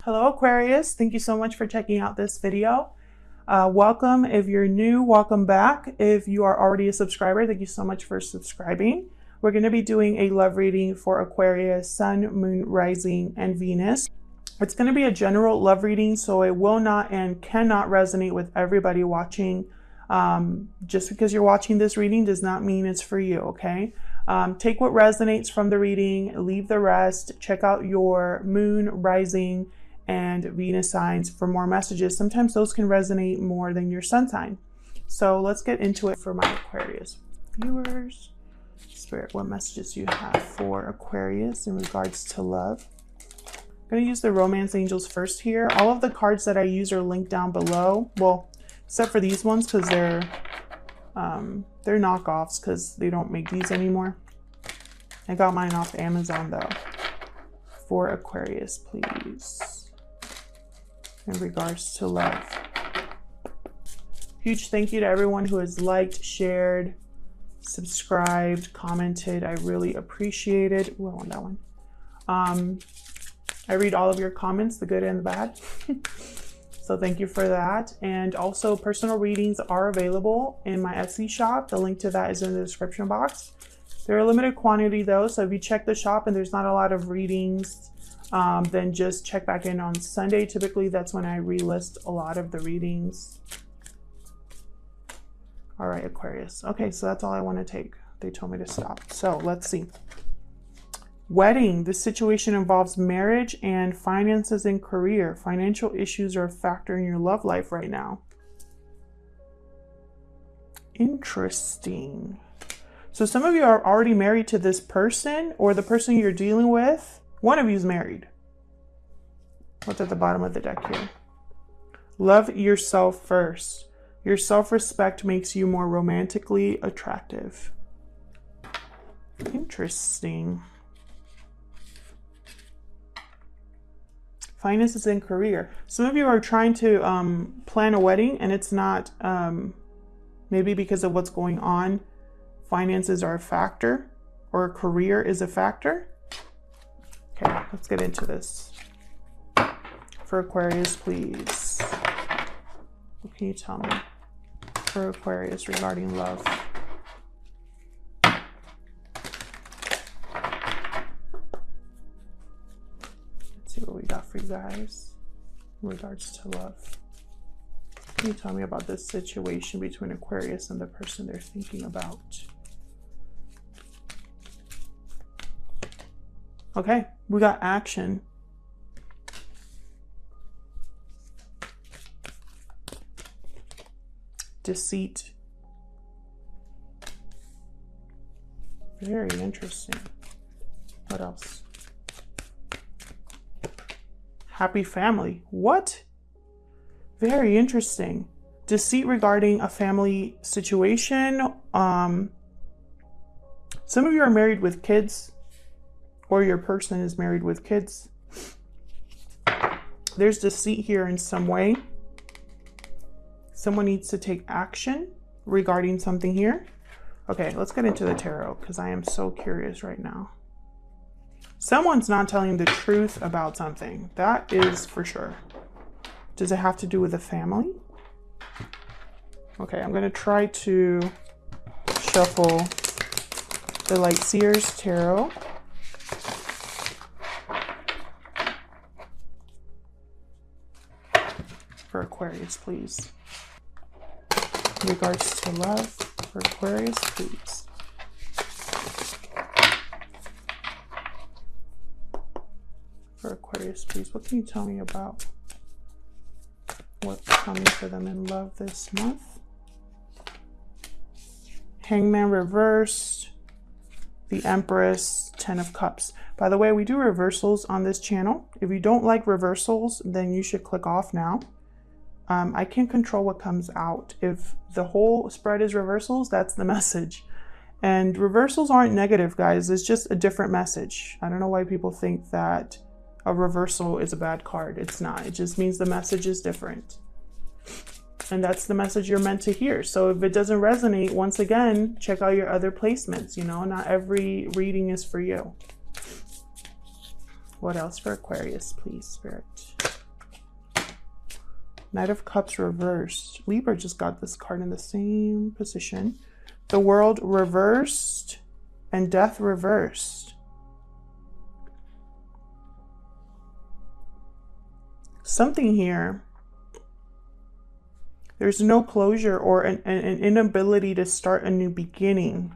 Hello Aquarius, thank you so much for checking out this video. Welcome if you're new, welcome back. If you are already a subscriber, thank you so much for subscribing. We're going to be doing a love reading for Aquarius, Sun, Moon, Rising, and Venus. It's going to be a general love reading, so it will not and cannot resonate with everybody watching. Just because you're watching this reading does not mean it's for you, okay? Take what resonates from the reading, leave the rest. Check out your Moon, Rising, and Venus signs for more messages. Sometimes those can resonate more than your sun sign. So let's get into it for my Aquarius viewers. Spirit, what messages do you have for Aquarius in regards to love? I'm going to use the romance angels first here. All of the cards that I use are linked down below. Well, except for these ones because they're knockoffs because they don't make these anymore. I got mine off Amazon though. For Aquarius, please. In regards to love. Huge thank you to everyone who has liked, shared, subscribed, commented. I really appreciate it. Ooh, I want that one. I read all of your comments, the good and the bad. So thank you for that. And also personal readings are available in my Etsy shop. The link to that is in the description box. They're a limited quantity though. So if you check the shop and there's not a lot of readings, then just check back in on Sunday. Typically that's when I relist a lot of the readings. All right, Aquarius. Okay, so that's all I want to take. They told me to stop. So let's see. Wedding. This situation involves marriage and finances and career. Financial issues are a factor in your love life right now. Interesting. So some of you are already married to this person, or the person you're dealing with. One of you is married. What's at the bottom of the deck here? Love yourself first. Your self-respect makes you more romantically attractive. Interesting. Finances and career. Some of you are trying to plan a wedding and it's not, maybe because of what's going on, finances are a factor or career is a factor. Okay, let's get into this. For Aquarius, please. What can you tell me for Aquarius regarding love? Let's see what we got for you guys in regards to love. Can you tell me about this situation between Aquarius and the person they're thinking about? Okay, we got action. Deceit. Very interesting. What else? Happy family. What? Very interesting. Deceit regarding a family situation. Some of you are married with kids, or your person is married with kids. There's deceit here in some way. Someone needs to take action regarding something here. Okay, let's get into the tarot because I am so curious right now. Someone's not telling the truth about something. That is for sure. Does it have to do with a family? Okay, I'm going to try to shuffle the Light Seers Tarot. For Aquarius, please. In regards to love, for Aquarius, please. For Aquarius, please. What can you tell me about what's coming for them in love this month? Hangman reversed. The Empress, 10 of Cups. By the way, we do reversals on this channel. If you don't like reversals, then you should click off now. I can control what comes out. If the whole spread is reversals, that's the message. And reversals aren't negative, guys. It's just a different message. I don't know why people think that a reversal is a bad card. It's not. It just means the message is different. And that's the message you're meant to hear. So if it doesn't resonate, once again, check out your other placements. You know, not every reading is for you. What else for Aquarius, please, Spirit? Knight of Cups reversed. Libra just got this card in the same position. The World reversed and Death reversed. Something here. There's no closure or an inability to start a new beginning.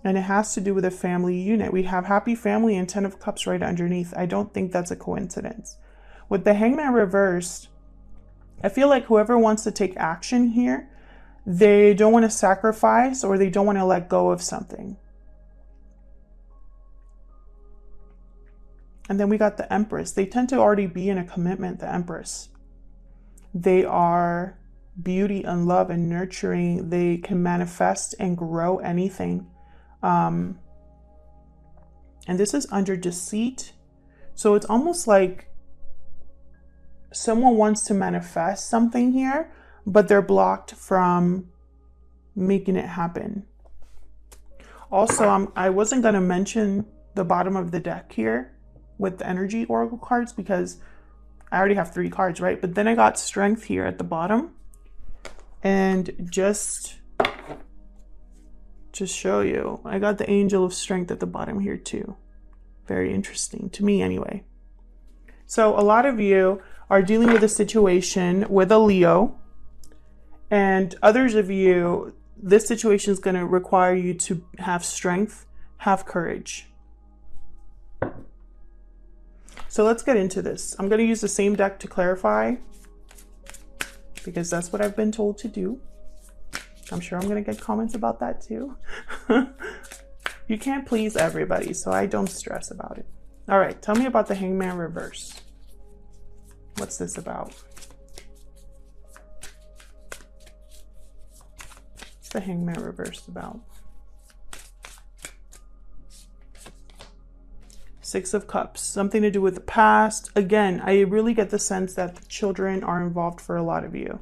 And it has to do with a family unit. We have happy family and 10 of Cups right underneath. I don't think that's a coincidence. With the Hangman reversed, I feel like whoever wants to take action here, they don't want to sacrifice or they don't want to let go of something. And then we got the Empress. They tend to already be in a commitment, the Empress. They are beauty and love and nurturing. They can manifest and grow anything. And this is under Deceit. So it's almost like someone wants to manifest something here, but they're blocked from making it happen. Also, I wasn't going to mention the bottom of the deck here with the energy oracle cards because I already have 3 cards, right? But then I got Strength here at the bottom. And just show you, I got the Angel of Strength at the bottom here too. Very interesting to me anyway. So a lot of you are dealing with a situation with a Leo, and others of you, this situation is going to require you to have strength, have courage. So let's get into this. I'm going to use the same deck to clarify because that's what I've been told to do. I'm sure I'm going to get comments about that too. You can't please everybody, so I don't stress about it. All right, tell me about the Hangman reverse. What's this about? What's the Hangman reversed about? 6 of Cups, something to do with the past. Again, I really get the sense that the children are involved for a lot of you.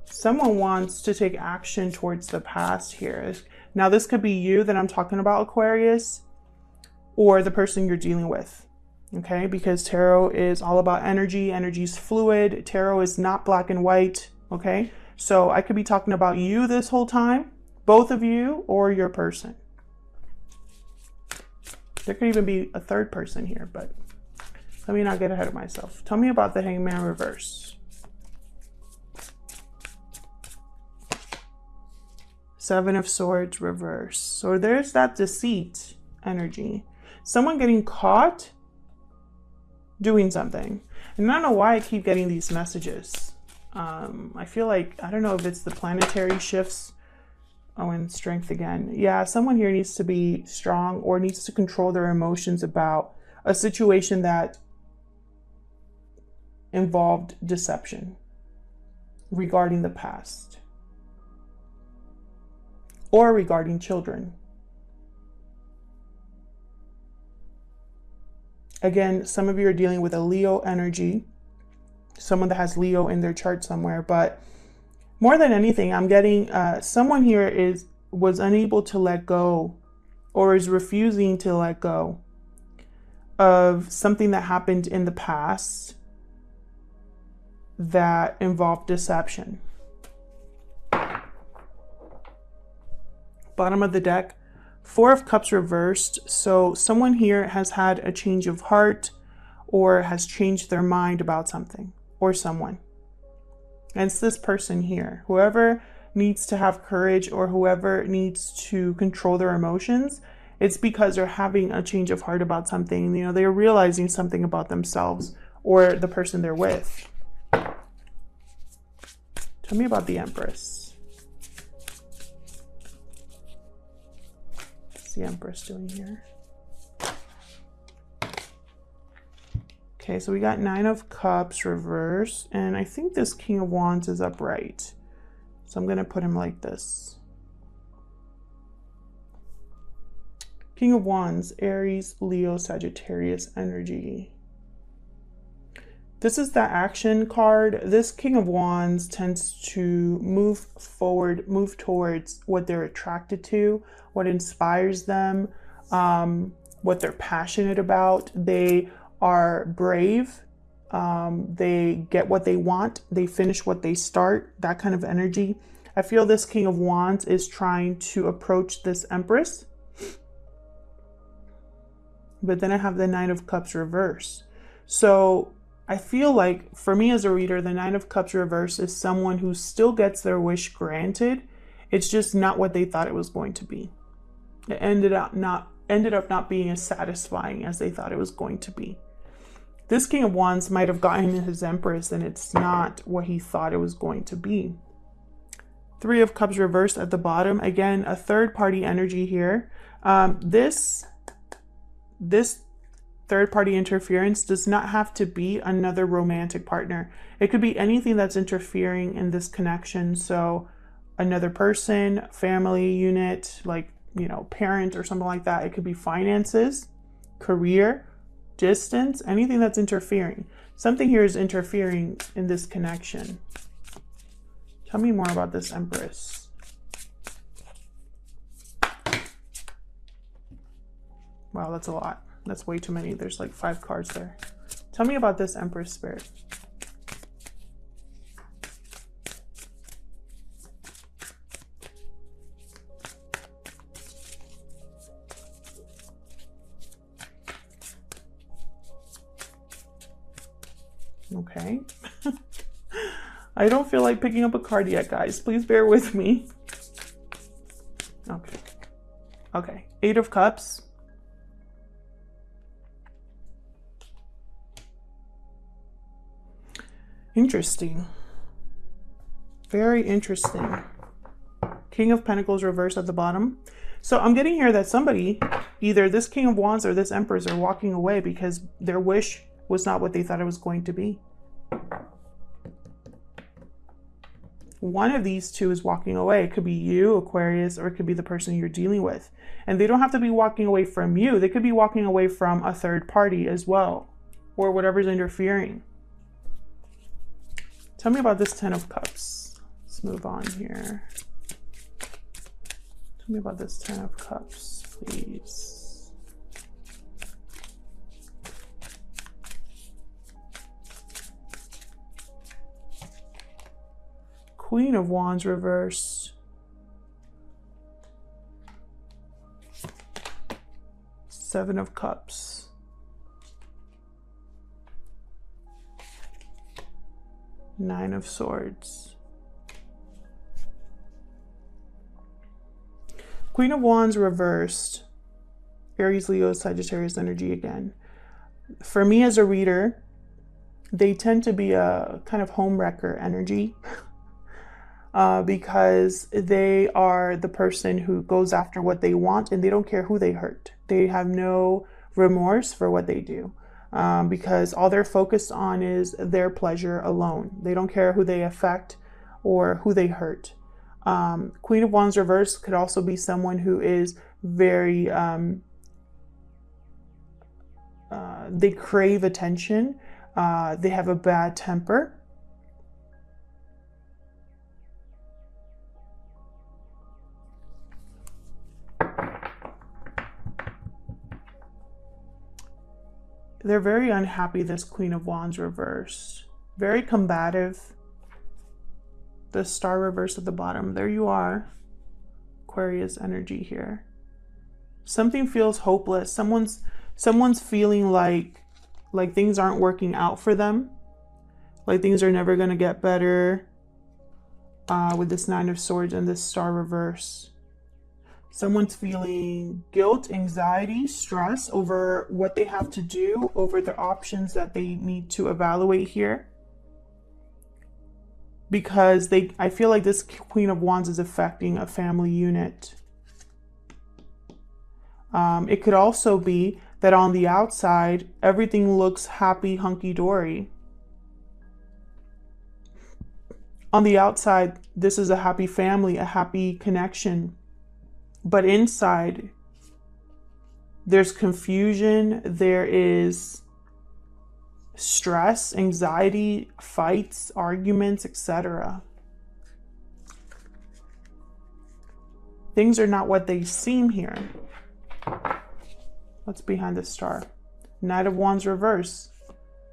Someone wants to take action towards the past here. Now, this could be you that I'm talking about, Aquarius, or the person you're dealing with, okay? Because tarot is all about energy. Energy is fluid. Tarot is not black and white, okay? So I could be talking about you this whole time, both of you, or your person. There could even be a third person here, but let me not get ahead of myself. Tell me about the Hangman reverse. 7 of Swords reverse. So there's that deceit energy. Someone getting caught doing something. And I don't know why I keep getting these messages. I feel like, I don't know if it's the planetary shifts. Oh, and Strength again. Yeah, someone here needs to be strong or needs to control their emotions about a situation that involved deception regarding the past or regarding children. Again, some of you are dealing with a Leo energy, someone that has Leo in their chart somewhere, but more than anything, I'm getting someone here was unable to let go or is refusing to let go of something that happened in the past that involved deception. Bottom of the deck, 4 of Cups reversed. So someone here has had a change of heart or has changed their mind about something or someone. And it's this person here. Whoever needs to have courage or whoever needs to control their emotions, it's because they're having a change of heart about something. You know, they're realizing something about themselves or the person they're with. Tell me about the Empress. What's the Empress doing here? Okay, so we got 9 of Cups reverse, and I think this King of Wands is upright. So I'm going to put him like this. King of Wands, Aries, Leo, Sagittarius energy. This is the action card. This King of Wands tends to move forward, move towards what they're attracted to, what inspires them, what they're passionate about. They are brave. They get what they want. They finish what they start, that kind of energy. I feel this King of Wands is trying to approach this Empress. But then I have the Nine of Cups reverse. So I feel like for me as a reader, the Nine of Cups reverse is someone who still gets their wish granted. It's just not what they thought it was going to be. It ended up not being as satisfying as they thought it was going to be. This King of Wands might have gotten his Empress and it's not what he thought it was going to be. Three of Cups reversed at the bottom. Again, a third party energy here. This third party interference does not have to be another romantic partner. It could be anything that's interfering in this connection. So another person, family unit, like, you know, parent or something like that. It could be finances, career, distance, anything that's interfering. Something here is interfering in this connection. Tell me more about this Empress. Wow, that's a lot. That's way too many. There's like 5 cards there. Tell me about this Empress spirit. Okay. I don't feel like picking up a card yet, guys. Please bear with me. Okay. Okay. 8 of Cups. Interesting. Very interesting. King of Pentacles reversed at the bottom. So I'm getting here that somebody, either this King of Wands or this Empress, are walking away because their wish was not what they thought it was going to be. One of these two is walking away. It could be you, Aquarius, or it could be the person you're dealing with. And they don't have to be walking away from you. They could be walking away from a third party as well, or whatever's interfering. Tell me about this 10 of Cups. Let's move on here. Tell me about this 10 of Cups, please. Queen of Wands reversed. Seven of Cups. Nine of Swords. Queen of Wands reversed. Aries, Leo, Sagittarius energy again. For me as a reader, they tend to be a kind of homewrecker energy. Because they are the person who goes after what they want and they don't care who they hurt. They have no remorse for what they do, because all they're focused on is their pleasure alone. They don't care who they affect or who they hurt. Queen of Wands reverse could also be someone who is very, they crave attention. They have a bad temper. They're very unhappy, this Queen of Wands reverse. Very combative. The Star reverse at the bottom. There you are. Aquarius energy here. Something feels hopeless. Someone's feeling like things aren't working out for them. Like things are never going to get better. With this Nine of Swords and this Star reverse. Someone's feeling guilt, anxiety, stress over what they have to do, over the options that they need to evaluate here. Because I feel like this Queen of Wands is affecting a family unit. It could also be that on the outside, everything looks happy, hunky-dory. On the outside, this is a happy family, a happy connection. But inside, there's confusion, there is stress, anxiety, fights, arguments, etc. Things are not what they seem here. What's behind the Star? Knight of Wands reverse,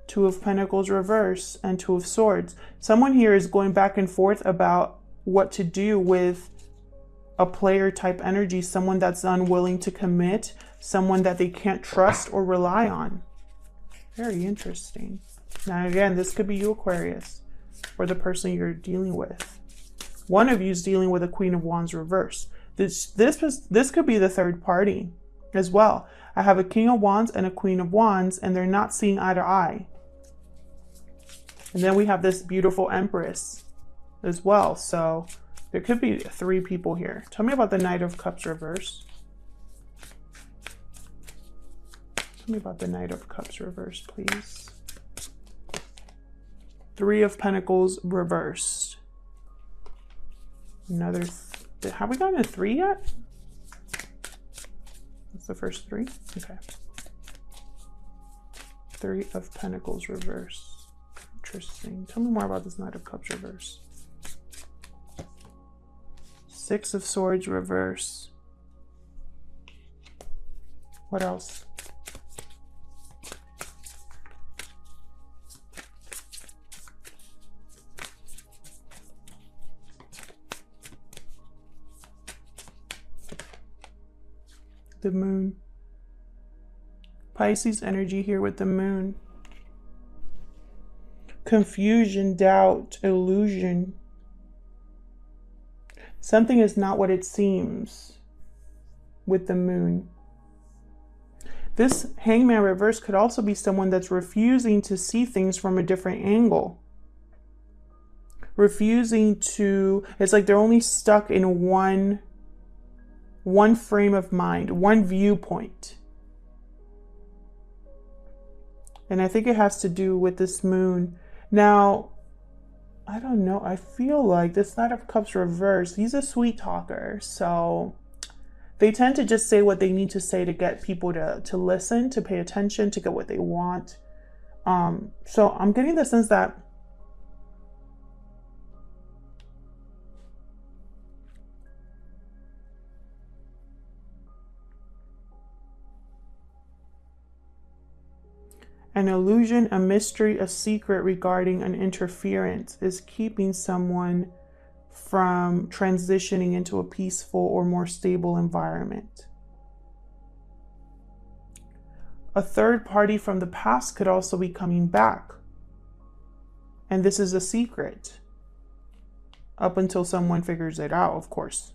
Two of Pentacles reverse, and Two of Swords. Someone here is going back and forth about what to do with a player type energy, someone that's unwilling to commit, someone that they can't trust or rely on. Very interesting. Now again, this could be you, Aquarius, or the person you're dealing with. One of you is dealing with a Queen of Wands reverse. This could be the third party as well. I have a King of Wands and a Queen of Wands, and they're not seeing eye to eye. And then we have this beautiful Empress as well. So there could be 3 people here. Tell me about the Knight of Cups reverse. Tell me about the Knight of Cups reverse, please. 3 of Pentacles reversed. Another, have we gotten a 3 yet? That's the first 3? Okay. 3 of Pentacles reverse. Interesting. Tell me more about this Knight of Cups reverse. 6 of Swords reverse. What else? The Moon. Pisces energy here with the Moon. Confusion, doubt, illusion. Something is not what it seems with the Moon. This Hangman reverse could also be someone that's refusing to see things from a different angle. Refusing to, it's like they're only stuck in one frame of mind, one viewpoint. And I think it has to do with this Moon. Now, I don't know. I feel like this Knight of Cups reverse, he's a sweet talker. So they tend to just say what they need to say to get people to listen, to pay attention, to get what they want. So I'm getting the sense that an illusion, a mystery, a secret regarding an interference is keeping someone from transitioning into a peaceful or more stable environment. A third party from the past could also be coming back. And this is a secret. Up until someone figures it out, of course.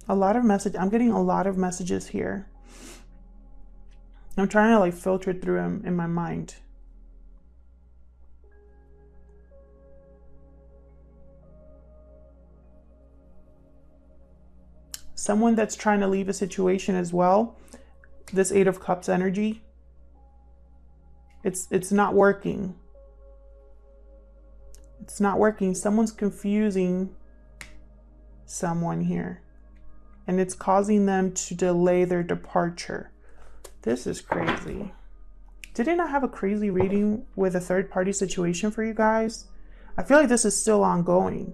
I'm getting a lot of messages here. I'm trying to like filter through them in my mind. Someone that's trying to leave a situation as well. This 8 of Cups energy. It's not working. It's not working. Someone's confusing someone here. And it's causing them to delay their departure. This is crazy. Didn't I have a crazy reading with a third party situation for you guys? I feel like this is still ongoing.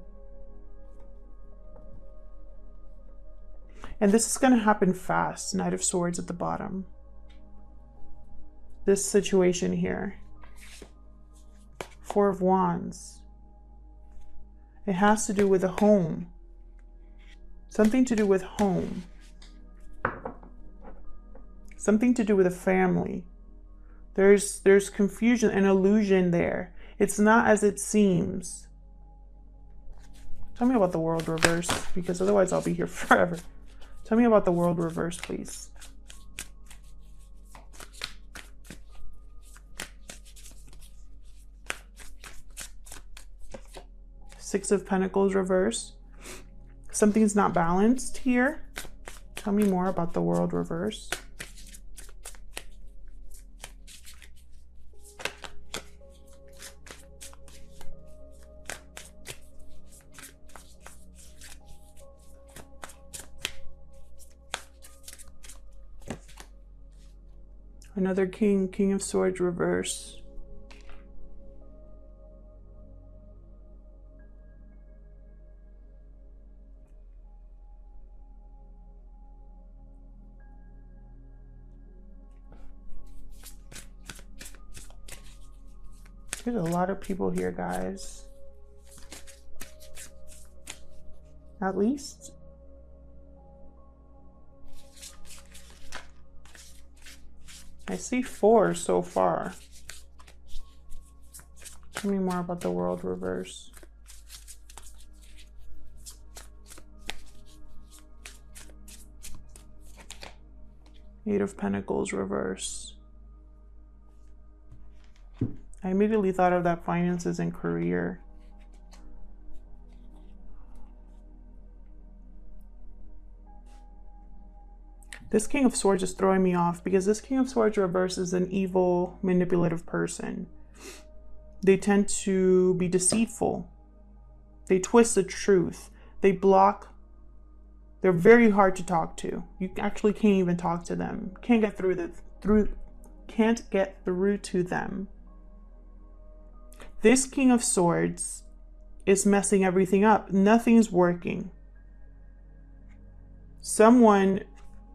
And this is going to happen fast. Knight of Swords at the bottom. This situation here. 4 of Wands. It has to do with a home. Something to do with home. Something to do with a family. There's confusion and illusion there. It's not as it seems. Tell me about the World reverse, because otherwise I'll be here forever. Tell me about the World reverse, please. Six of Pentacles reverse. Something's not balanced here. Tell me more about the World reverse. Another king, King of Swords reverse. There's a lot of people here, guys. At least. I see 4 so far. Tell me more about the World reverse. Eight of Pentacles reverse. I immediately thought of that finances and career. This King of Swords is throwing me off because this King of Swords reverse is an evil, manipulative person. They tend to be deceitful. They twist the truth. They block. They're very hard to talk to. You actually can't even talk to them. Can't get through to them. This King of Swords is messing everything up. Nothing's working. Someone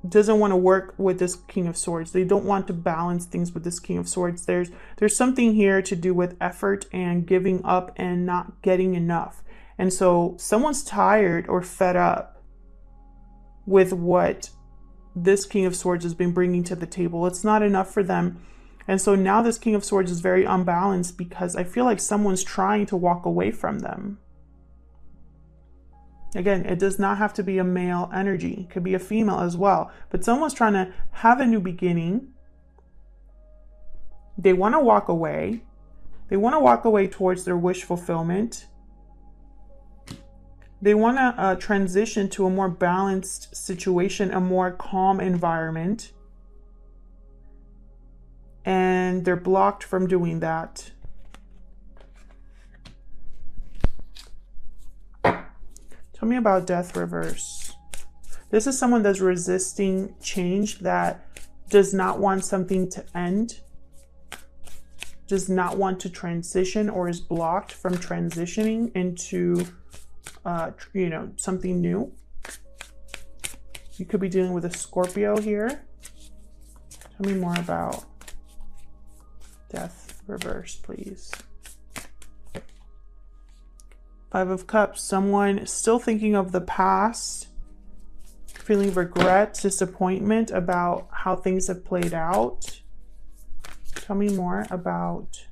doesn't want to work with this King of Swords. They don't want to balance things with this King of Swords. There's something here to do with effort and giving up and not getting enough. And so someone's tired or fed up with what this King of Swords has been bringing to the table. It's not enough for them. And so now this King of Swords is very unbalanced because I feel like someone's trying to walk away from them. Again, it does not have to be a male energy. It could be a female as well. But someone's trying to have a new beginning. They want to walk away. They want to walk away towards their wish fulfillment. They want to transition to a more balanced situation, a more calm environment. And they're blocked from doing that. Tell me about Death reverse. This is someone that's resisting change, that does not want something to end, does not want to transition, or is blocked from transitioning into, something new. You could be dealing with a Scorpio here. Tell me more about Death reverse, please. 5 of Cups, someone still thinking of the past, feeling regret, disappointment about how things have played out. Tell me more about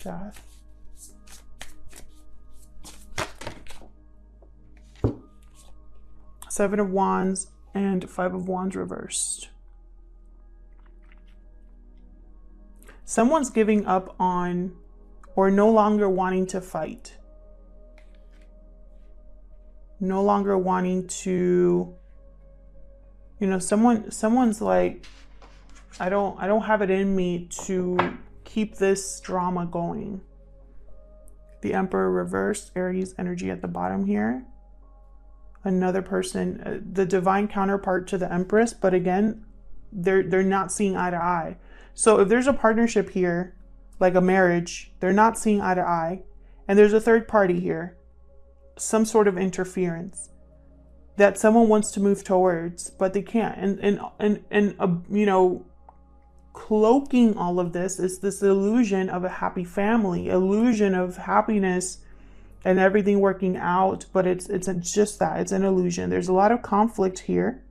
Death. Seven of Wands and 5 of Wands reversed. Someone's giving up on or no longer wanting to fight. No longer wanting to, someone's like, I don't have it in me to keep this drama going. The Emperor reversed, Aries energy at the bottom here. Another person, the divine counterpart to the Empress, but again, they're not seeing eye to eye. So if there's a partnership here, like a marriage, they're not seeing eye to eye, and there's a third party here, some sort of interference that someone wants to move towards, but they can't. And cloaking all of this is this illusion of a happy family, illusion of happiness and everything working out, but it's just that, it's an illusion. There's a lot of conflict here.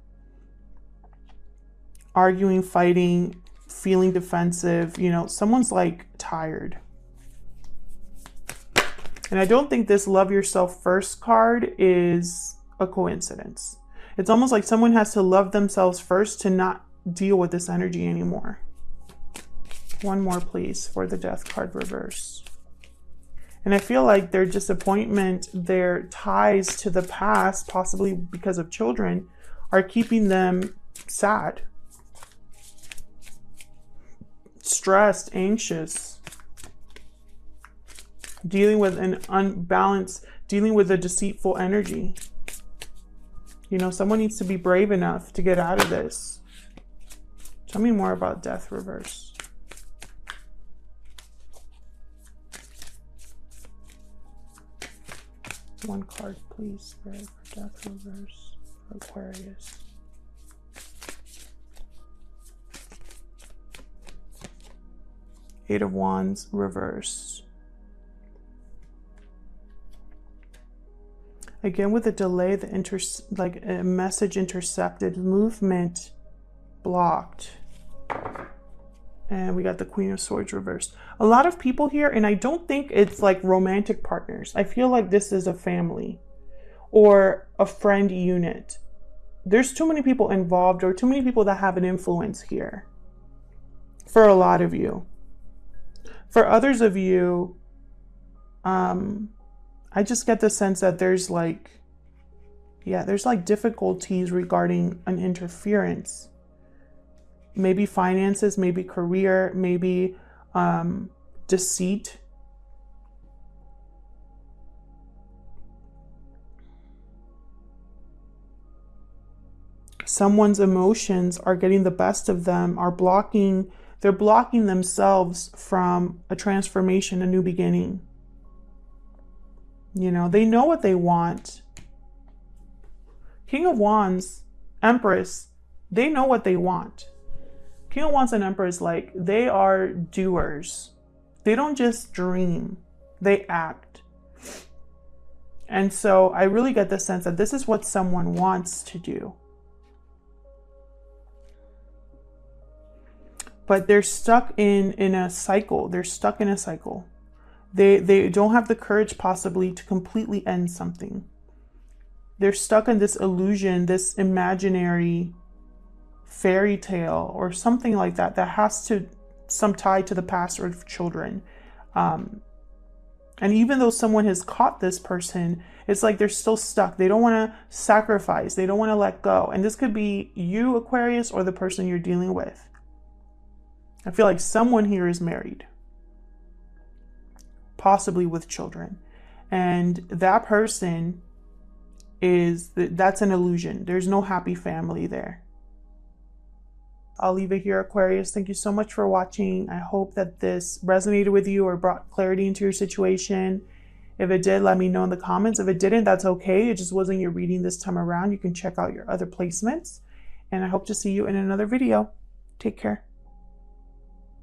Arguing, fighting, feeling defensive, someone's like tired. And I don't think this Love Yourself First card is a coincidence. It's almost like someone has to love themselves first to not deal with this energy anymore. One more, please, for the Death card reverse. And I feel like their disappointment, their ties to the past, possibly because of children, are keeping them sad, stressed, anxious, dealing with an unbalanced, dealing with a deceitful energy. Someone needs to be brave enough to get out of this. Tell me more about Death reverse. One card, please, Spirit, for Death reverse for Aquarius. Eight of Wands reverse. Again, with a delay, like a message intercepted, movement blocked. And we got the Queen of Swords reversed. A lot of people here, and I don't think it's like romantic partners. I feel like this is a family or a friend unit. There's too many people involved, or too many people that have an influence here for a lot of you. For others of you, I just get the sense that there's like, there's like difficulties regarding an interference. Maybe finances, maybe career, maybe deceit. Someone's emotions are getting the best of them, they're blocking themselves from a transformation, a new beginning. You know, they know what they want. King of Wands, Empress, they know what they want. King of Wands and Empress, like, they are doers. They don't just dream, they act. And so I really get the sense that this is what someone wants to do. But they're stuck in a cycle. They're stuck in a cycle. They don't have the courage possibly to completely end something. They're stuck in this illusion, this imaginary fairy tale or something like that has some tie to the past or children. And even though someone has caught this person, it's like they're still stuck. They don't want to sacrifice. They don't want to let go. And this could be you, Aquarius, or the person you're dealing with. I feel like someone here is married, possibly with children. And that person that's an illusion. There's no happy family there. I'll leave it here, Aquarius. Thank you so much for watching. I hope that this resonated with you or brought clarity into your situation. If it did, let me know in the comments. If it didn't, that's okay. It just wasn't your reading this time around. You can check out your other placements. And I hope to see you in another video. Take care.